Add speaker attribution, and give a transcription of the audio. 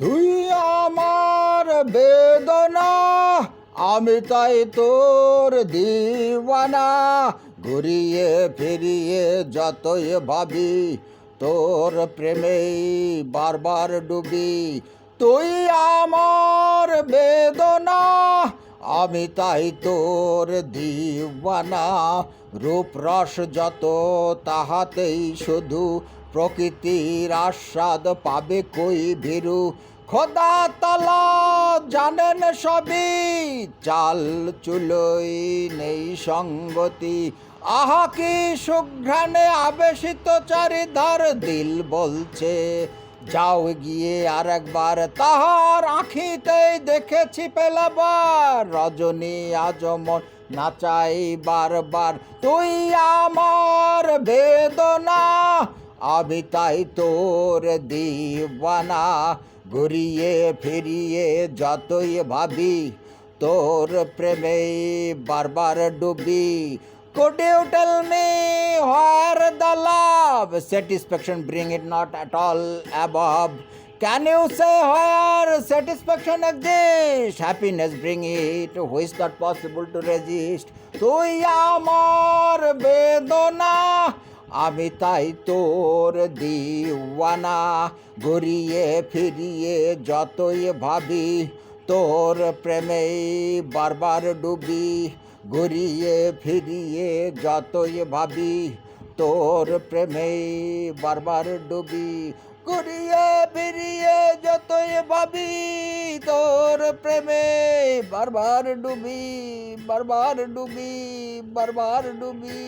Speaker 1: তুই আমার বেদনা, আমি তাই তোর দিওয়ানা। ঘুরিয়ে ফিরিয়ে যতই ভাবি, তোর প্রেমেই বারবার ডুবি। তুই আমার বেদনা, আমি তাই তোর দিওয়ানা। রূপরস যত তাহাতেই শুধু প্রকৃতির আস্বাদ পাবে কই ভীরু। খোদা তালা জানেন সবই, চাল চুলোই নেই সঙ্গতি। আহা কি সুঘ্রাণে আবেশিত চারিধার, দিল বলছে যাও গিয়ে আর একবার। তাহার আঁখিতেই দেখেছি পেলাবার, রজনী আজমন নাচাই বারবার। তুই আমার বেদনা, আমি তাই তোর দিওয়ানা। ঘুরিয়ে ফিরিয়ে যতই ভাবি, তোর প্রেমেই বারবার ডুবি। Could you tell me where the love? Satisfaction bring it not at all above. Can you say where satisfaction exists? Happiness bring it, who is not possible to resist. তুই আমার বেদনা, আমি তাই তোর দিওয়ানা। ঘুরিয়ে ফিরিয়ে যতই ভাবি, তোর প্রেমেই বারবার ডুবি। ঘুরিয়ে ফিরিয়ে যতই ভাবি, তোর প্রেমেই বারবার ডুবি। ঘুরিয়ে ফিরিয়ে যতই ভাবি, তোর প্রেমে বারবার ডুবি, বারবার ডুবি, বারবার ডুবি।